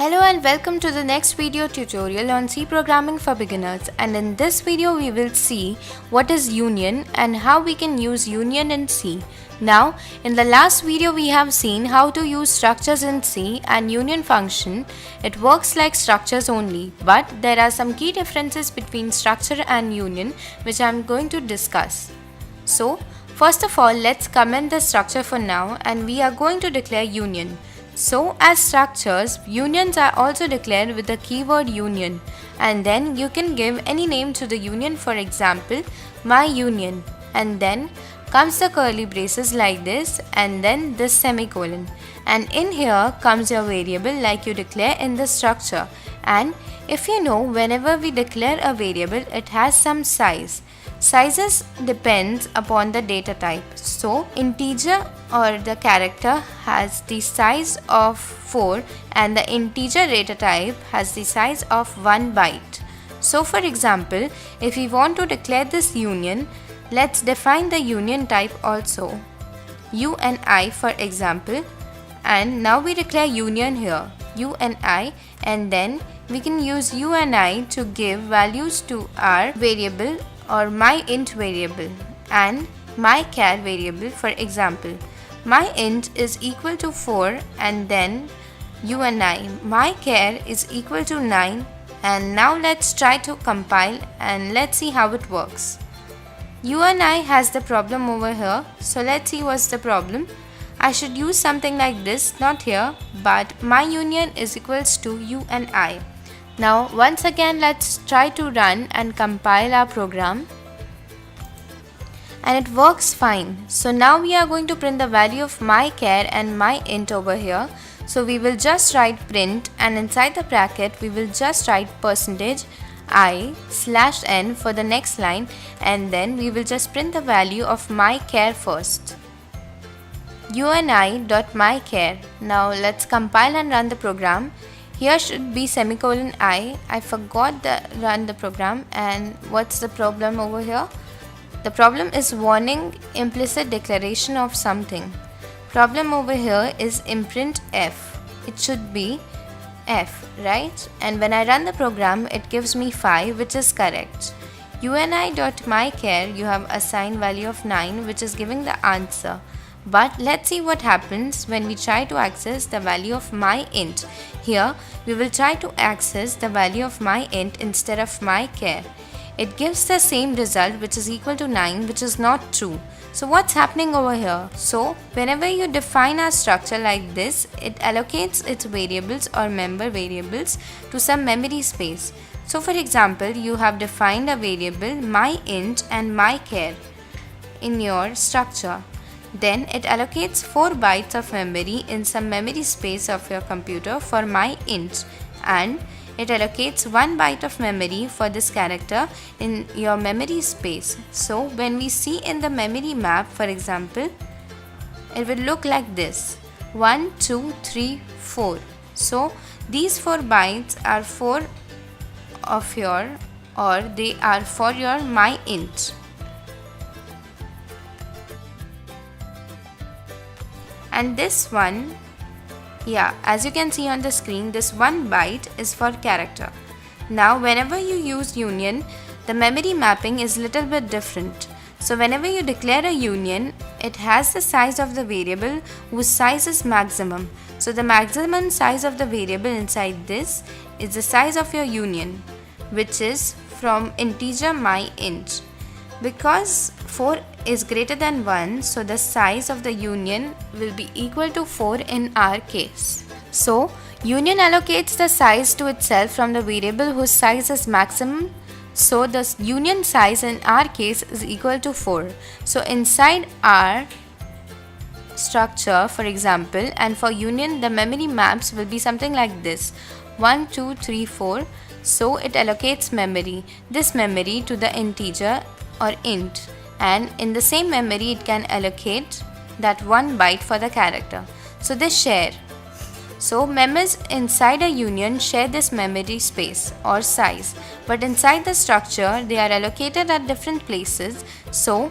Hello and welcome to the next video tutorial on C programming for beginners, and in this video we will see what is union and how we can use union in C. Now in the last video we have seen how to use structures in C and union function. It works like structures only, but there are some key differences between structure and union which I am going to discuss. So first of all, let's comment the structure for now, and we are going to declare union. So as structures, unions are also declared with the keyword union, and then you can give any name to the union, for example my union, and then comes the curly braces like this and then this semicolon, and in here comes your variable like you declare in the structure. And if you know, whenever we declare a variable, it has some size. Sizes depends upon the data type. So integer or the character has the size of 4 and the integer data type has the size of 1 byte. So for example, if we want to declare this union, let's define the union type also, UNI for example, and now we declare union here, UNI, and then we can use UNI to give values to our variable or my int variable and my char variable. For example, my int is equal to 4 and then UNI, my char is equal to 9, and now let's try to compile and let's see how it works. UNI has the problem over here, so let's see what's the problem. I should use something like this, not here, but my union is equals to UNI. Now once again let's try to run and compile our program, and it works fine. So now we are going to print the value of my char and my int over here. So we will just write print, and inside the bracket we will just write %i/n for the next line, and then we will just print the value of my char first, uni.mychar. Now let's compile and run the program. Here should be semicolon I forgot to run the program, and what's the problem over here? The problem is warning implicit declaration of something. Problem over here is imprint F. It should be F, right? And when I run the program, it gives me 5, which is correct. uni.mychar, you have assigned value of 9, which is giving the answer. But let's see what happens when we try to access the value of my int. Here we will try to access the value of my int instead of my char. It gives the same result, which is equal to 9, which is not true. So what's happening over here? So whenever you define a structure like this, it allocates its variables or member variables to some memory space. So for example, you have defined a variable my int and my char in your structure. Then it allocates 4 bytes of memory in some memory space of your computer for my int, and it allocates 1 byte of memory for this character in your memory space. So when we see in the memory map, for example, it will look like this: 1, 2, 3, 4. So these 4 bytes are for your my int. And this one, as you can see on the screen, this 1 byte is for character. Now whenever you use union, the memory mapping is little bit different. So whenever you declare a union, it has the size of the variable whose size is maximum. So the maximum size of the variable inside this is the size of your union, which is from integer my int. Because 4 is greater than 1, so the size of the union will be equal to 4 in our case. So union allocates the size to itself from the variable whose size is maximum. So the union size in our case is equal to 4. So inside our structure, for example, and for union, the memory maps will be something like this: 1, 2, 3, 4. So it allocates this memory to the integer or int, and in the same memory it can allocate that 1 byte for the character. So this share So members inside a union share this memory space or size, but inside the structure they are allocated at different places. So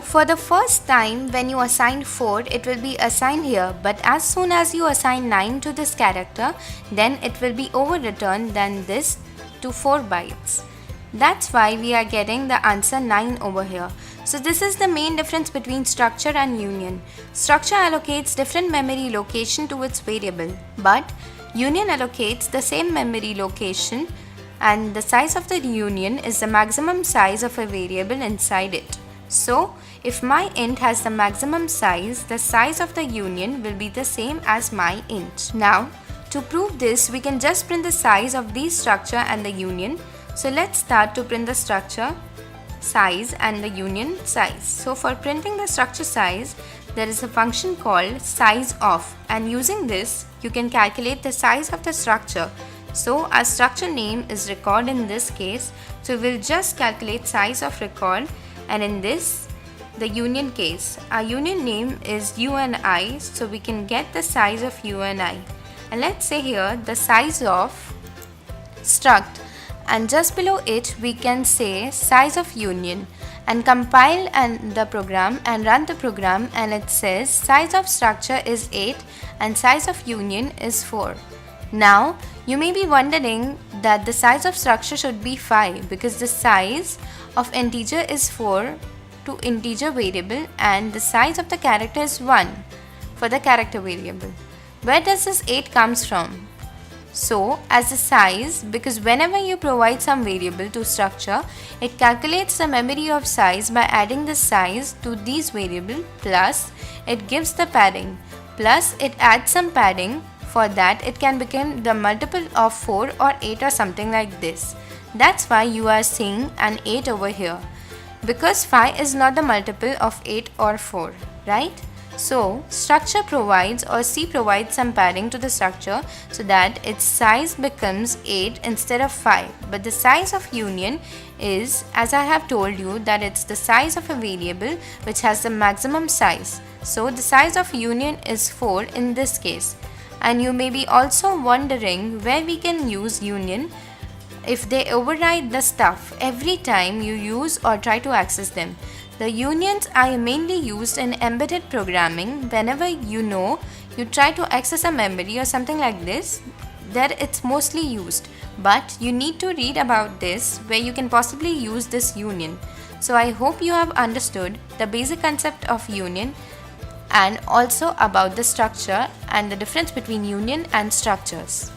for the first time when you assign 4, it will be assigned here, but as soon as you assign 9 to this character, then it will be overwritten than this to 4 bytes. That's why we are getting the answer 9 over here. So this is the main difference between structure and union. Structure allocates different memory location to its variable, but union allocates the same memory location, and the size of the union is the maximum size of a variable inside it. So if my int has the maximum size, the size of the union will be the same as my int. Now to prove this, we can just print the size of these structure and the union. So let's start to print the structure size and the union size. So for printing the structure size, there is a function called size of, and using this you can calculate the size of the structure. So our structure name is record in this case, so we'll just calculate size of record, and in this the union case, our union name is UNI, so we can get the size of UNI. And let's say here the size of struct, and just below it we can say size of union, and compile the program and run the program, and it says size of structure is 8 and size of union is 4. Now you may be wondering that the size of structure should be 5 because the size of integer is 4 to integer variable, and the size of the character is 1 for the character variable. Where does this 8 comes from? So as the size, because whenever you provide some variable to structure, it calculates the memory of size by adding the size to these variable, plus it gives the padding, plus it adds some padding. For that it can become the multiple of 4 or 8 or something like this. That's why you are seeing an 8 over here, because 5 is not the multiple of 8 or 4, right? So structure provides, or C provides some padding to the structure so that its size becomes 8 instead of 5. But the size of union is, as I have told you, that it's the size of a variable which has the maximum size. So the size of union is 4 in this case. And you may be also wondering where we can use union if they override the stuff every time you use or try to access them. The unions are mainly used in embedded programming. Whenever you try to access a memory or something like this, there it's mostly used. But you need to read about this where you can possibly use this union. So I hope you have understood the basic concept of union and also about the structure and the difference between union and structures.